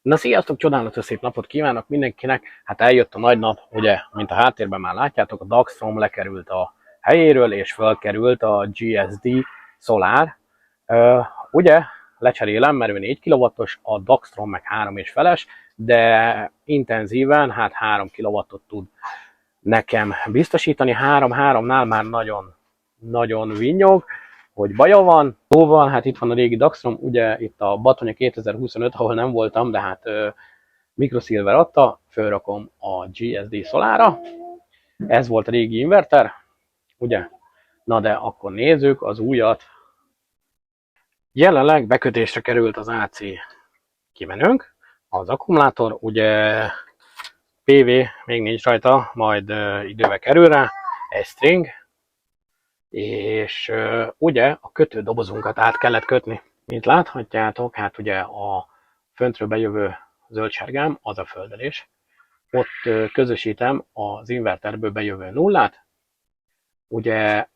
Na sziasztok, csodálatos szép napot kívánok mindenkinek! Hát eljött a nagy nap, ugye, mint a háttérben már látjátok, a Daxtrom lekerült a helyéről, és felkerült a GSD Solar. Ugye, lecserélem, mert ő 4 kW-os, a Daxtrom meg 3,5-es, de intenzíven, hát 3 kW-ot tud nekem biztosítani. 3-3-nál már nagyon vinnyog, hogy baja van. Szóval, hát itt van a régi Daxtrom, ugye itt a Batonya 2025, ahol nem voltam, de hát Microsilver adta, fölrakom a GSD Solarra. Ez volt a régi inverter, ugye? Na de akkor nézzük az újat. Jelenleg bekötésre került az AC kimenőnk, az akkumulátor, ugye PV még nincs rajta, majd időbe kerül rá, egy string, és ugye a kötődobozunkat át kellett kötni. Mint láthatjátok, hát ugye a föntről bejövő zöldsárgám az a földelés. Ott közösítem az inverterből bejövő nullát, ugye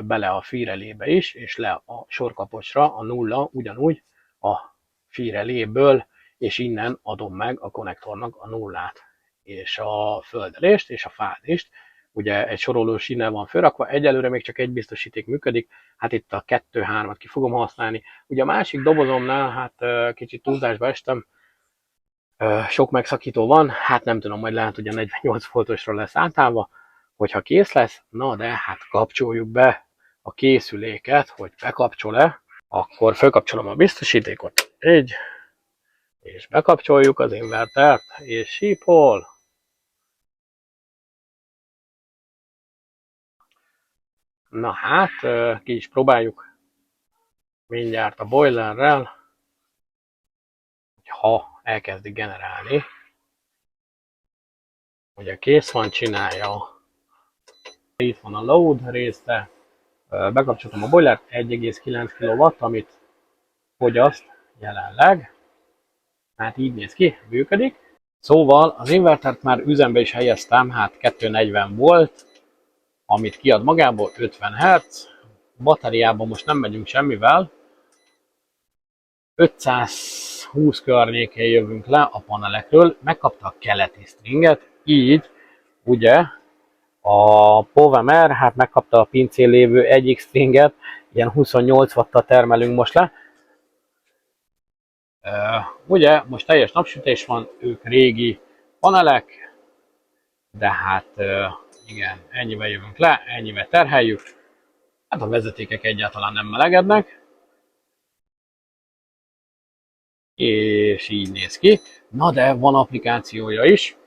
bele a fűrelébe is, és le a sorkapocsra a nulla ugyanúgy a fűreléből, és innen adom meg a konnektornak a nullát, és a földelést, és a fázist. Ugye egy soroló sínnel van fölrakva, egyelőre még csak egy biztosíték működik, hát itt a 2-3-at ki fogom használni. Ugye a másik dobozomnál, hát kicsit túlzásba estem, sok megszakító van, hát nem tudom, majd lehet, hogy a 48 voltosra lesz átállva, hogyha kész lesz, na de hát kapcsoljuk be a készüléket, hogy bekapcsol-e, akkor felkapcsolom a biztosítékot, így, és bekapcsoljuk az invertert, és sípol. Na hát, ki is próbáljuk mindjárt a boilerrel, ha elkezdi generálni. Ugye kész van, csinálja. Itt van a load része, bekapcsoltam a boilert, 1,9 kW, amit fogyaszt jelenleg. Hát így néz ki, működik. Szóval az invertert már üzembe is helyeztem, hát 240 volt, amit kiad magából, 50 Hz. Bateriában most nem megyünk semmivel. 520 környékén jövünk le a panelekről, megkapta a keleti stringet, így ugye a Powemer, hát megkapta a pincén lévő egyik stringet, ilyen 28 wattal termelünk most le. Ugye most teljes napsütés van, ők régi panelek, de hát igen, ennyivel jövünk le, ennyivel terheljük. Hát a vezetékek egyáltalán nem melegednek. És így néz ki. Na de van applikációja is,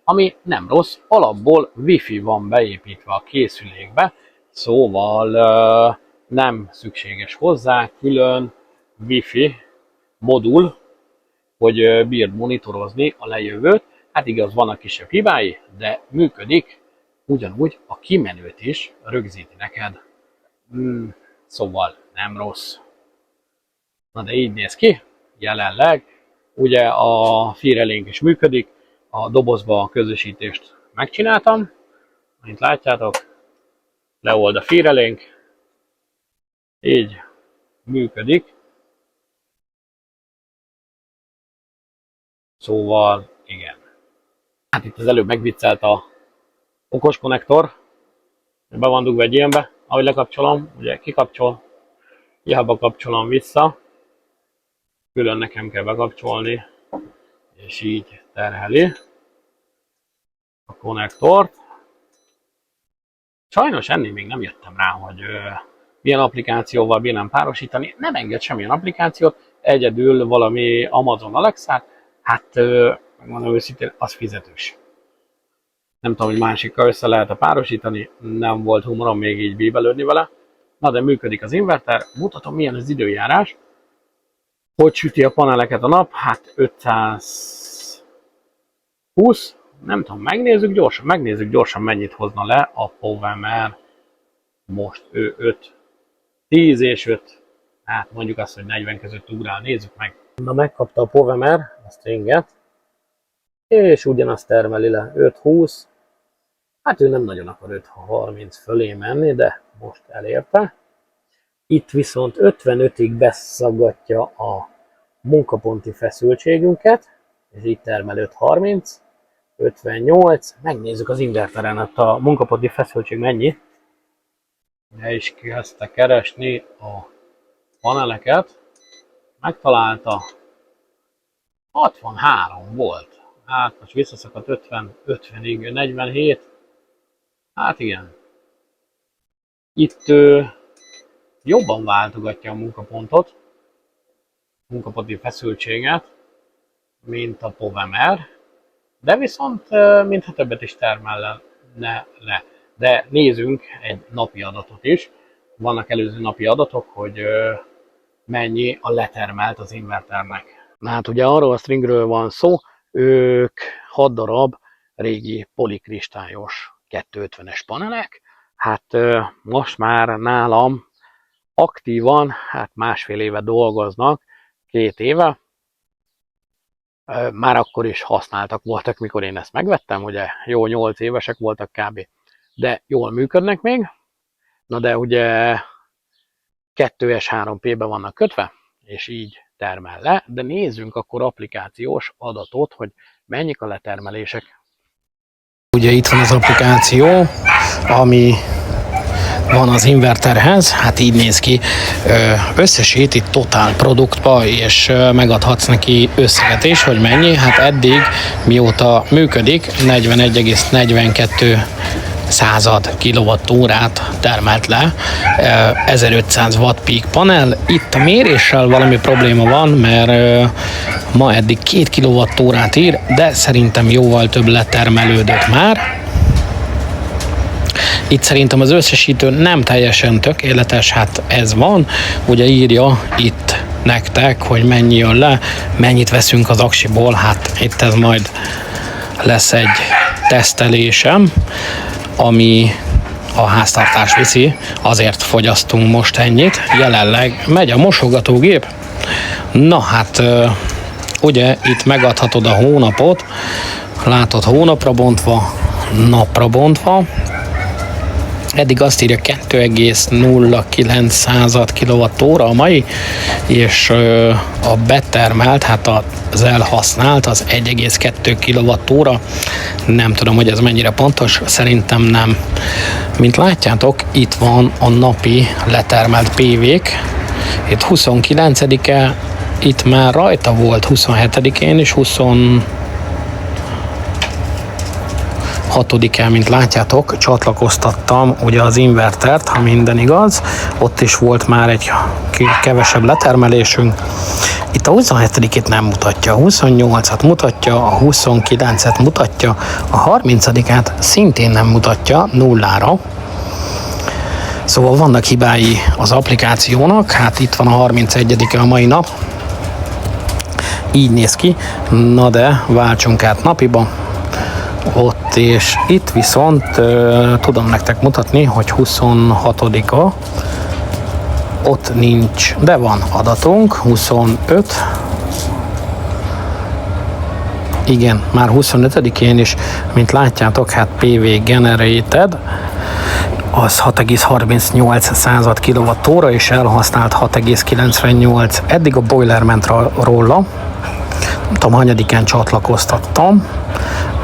ami nem rossz, alapból Wi-Fi van beépítve a készülékbe, szóval nem szükséges hozzá külön Wi-Fi modul, hogy bírd monitorozni a lejövőt. Hát igaz, vannak kisebb hibái, de működik, ugyanúgy a kimenőt is rögzíti neked. Szóval nem rossz. Na de így néz ki, jelenleg. Ugye a fűrelénk is működik, a dobozba a közösítést megcsináltam, mint látjátok, leold a fűrelénk, így működik. Szóval igen. Hát itt az előbb megviccelt a okos konnektor, be van dugva egy ilyenbe, ahogy lekapcsolom, ugye kikapcsol, hiába kapcsolom vissza, külön nekem kell bekapcsolni, és így terheli a konnektort. Sajnos ennél még nem jöttem rá, hogy milyen applikációval bírnám párosítani. Nem enged semmilyen applikációt, egyedül valami Amazon Alexa-t, hát megmondom őszintén, az fizetős. Nem tudom, hogy másikkal össze lehet-e párosítani, nem volt humorom még így bíbelődni vele. Na de működik az inverter, mutatom milyen az időjárás. Hogy süti a paneleket a nap? Hát 520. Nem tudom, megnézzük gyorsan mennyit hozna le a Powemer. Most ő 5, 10 és 5, hát mondjuk azt, hogy 40 között ugrál, nézzük meg. Na megkapta a Powemer a stringet, és ugyanazt termeli le 5-20. Hát ő nem nagyon akar 5-30 fölé menni, de most elérte. Itt viszont 55-ig beszaggatja a munkaponti feszültségünket, és így termel 530, 58, megnézzük az inverteren, a munkaponti feszültség mennyi. Le is kezdte keresni a paneleket, megtalálta, 63 volt. Hát most visszaszakadt 50-ig, 47. Hát igen. Itt jobban váltogatja a munkaponti feszültséget, mint a Powemer, de viszont mintha többet is termelle le. De nézzünk egy napi adatot is. Vannak előző napi adatok, hogy mennyi a letermelt az inverternek. Na hát ugye arról a stringről van szó, ők 6 darab régi polikristályos 250-es panelek. Hát most már nálam aktívan, hát másfél éve dolgoznak, 2 éve. Már akkor is használtak voltak, mikor én ezt megvettem, ugye jó 8 évesek voltak kb. De jól működnek még. Na de ugye 2S 3P-be vannak kötve, és így termel le, de nézzünk akkor applikációs adatot, hogy mennyik a letermelések. Ugye itt van az applikáció, ami van az inverterhez, hát így néz ki, összesít itt totál produktba, és megadhatsz neki összeget is, hogy mennyi, hát eddig mióta működik 41,42 kWh-t termelt le, 1500 watt peak panel. Itt a méréssel valami probléma van, mert ma eddig 2 kWh-t ír, de szerintem jóval több letermelődött már. Itt szerintem az összesítő nem teljesen tökéletes, hát ez van, ugye írja itt nektek, hogy mennyi jön le, mennyit veszünk az aksiból, hát itt ez majd lesz egy tesztelésem, ami a háztartás viszi, azért fogyasztunk most ennyit, jelenleg megy a mosogatógép. Na hát, ugye itt megadhatod a hónapot, látod hónapra bontva, napra bontva, eddig azt írja 2,09 kWh a mai, és a betermelt, hát az elhasznált az 1,2 kWh. Nem tudom, hogy ez mennyire pontos, szerintem nem. Mint látjátok, itt van a napi letermelt PV-k. Itt 29-e, itt már rajta volt 27-én és 6-án, mint látjátok, csatlakoztattam ugye az invertert, ha minden igaz, ott is volt már egy kevesebb letermelésünk. Itt a 27-ét nem mutatja, a 28-at mutatja, a 29-et mutatja, a 30-át szintén nem mutatja, nullára. Szóval vannak hibái az applikációnak, hát itt van a 31-e a mai nap, így néz ki, na de váltsunk át napiba. Ott és itt viszont tudom nektek mutatni, hogy 26-a, ott nincs, de van adatunk, 25, igen, már 25-én is, mint látjátok, hát PV generated, az 6,38 kWh és elhasznált 6,98. Eddig a boiler ment róla, nem tudom, hanyadikán csatlakoztattam.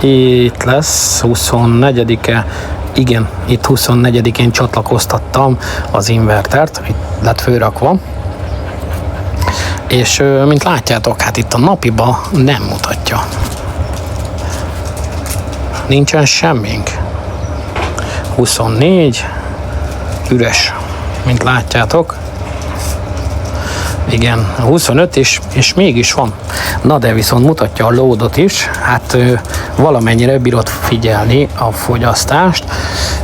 Itt lesz 24-e, igen, itt 24-én csatlakoztattam az invertert, itt lett főrakva. És mint látjátok, hát itt a napiba nem mutatja. Nincsen semmink. 24, üres, mint látjátok. Igen, 25 és mégis van. Na de viszont mutatja a loadot is, hát valamennyire bírod figyelni a fogyasztást.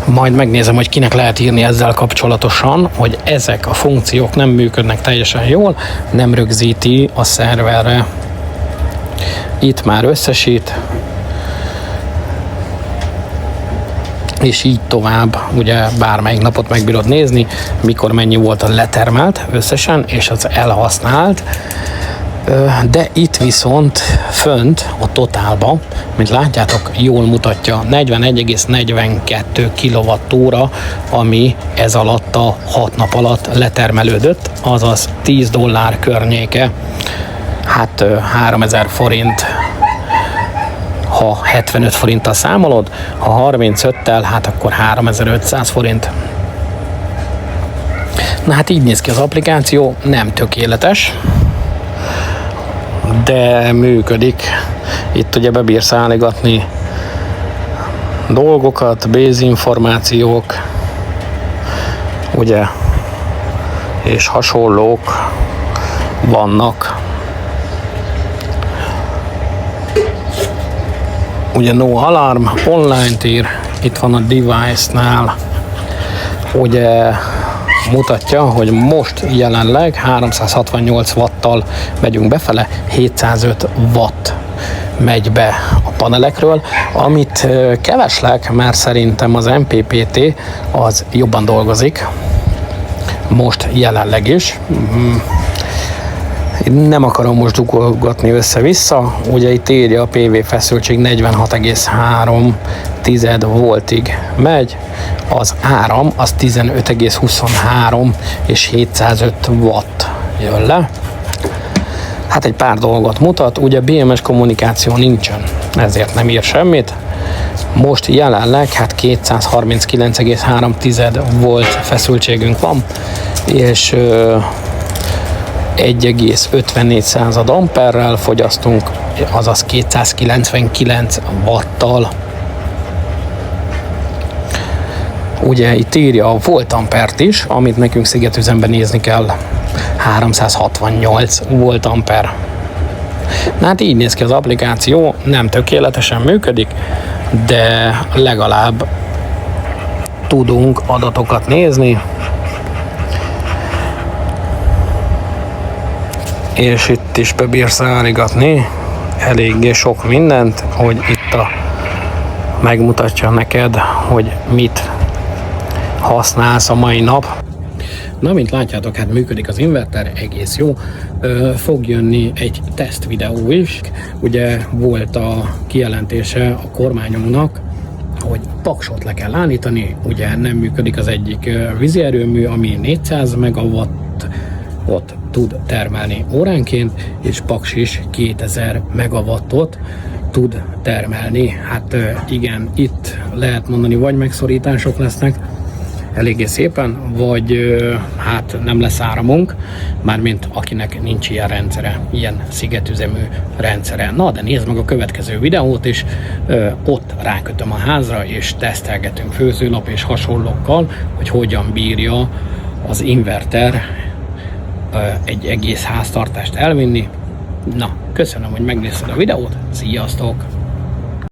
Majd megnézem, hogy kinek lehet írni ezzel kapcsolatosan, hogy ezek a funkciók nem működnek teljesen jól, nem rögzíti a szerverre. Itt már összesít, és így tovább, ugye bármelyik napot megbírod nézni, mikor mennyi volt a letermelt összesen, és az elhasznált, de itt viszont fönt a totálba, mint látjátok, jól mutatja 41,42 kWh, ami ez alatt a 6 nap alatt letermelődött, azaz $10 környéke. Hát 3000 forint, ha 75 forinttal számolod, ha 35-tel, hát akkor 3500 forint. Na hát így néz ki az applikáció, nem tökéletes, de működik. Itt ugye bebírsz állítani dolgokat, bézinformációk, ugye, és hasonlók vannak. Ugye no alarm, online-t ír, itt van a device-nál, ugye mutatja, hogy most jelenleg 368 watttal megyünk befele, 705 watt megy be a panelekről, amit keveslek, mert szerintem az MPPT az jobban dolgozik, most jelenleg is. Nem akarom most dugolgatni össze-vissza, ugye itt írja a PV feszültség 46,3 voltig megy, az áram az 15,23 és 705 watt jön le. Hát egy pár dolgot mutat, ugye BMS kommunikáció nincsen, ezért nem ír semmit. Most jelenleg hát 239,3 volt feszültségünk van, és 1,54 amperrel fogyasztunk, azaz 299 watttal. Ugye itt írja a voltampert is, amit nekünk szigetüzemben nézni kell, 368 voltamper. Na hát így néz ki az applikáció, nem tökéletesen működik, de legalább tudunk adatokat nézni, és itt is bebírsz állítani eléggé sok mindent, hogy itt megmutatja neked, hogy mit használsz a mai nap. Na, mint látjátok, hát működik az inverter, egész jó. Fog jönni egy teszt videó is. Ugye volt a kijelentése a kormányunknak, hogy Paksot le kell állítani, ugye nem működik az egyik vízi erőmű, ami 400 megawattot tud termelni óránként, és Paks is 2000 megawattot tud termelni. Hát igen, itt lehet mondani, vagy megszorítások lesznek, eléggé szépen, vagy hát nem lesz áramunk, mármint akinek nincs ilyen rendszere, ilyen szigetüzemű rendszere. Na, de nézd meg a következő videót, és ott rákötöm a házra, és tesztelgetünk főzőlap és hasonlókkal, hogy hogyan bírja az inverter egy egész háztartást elvinni. Na, köszönöm, hogy megnézted a videót, sziasztok!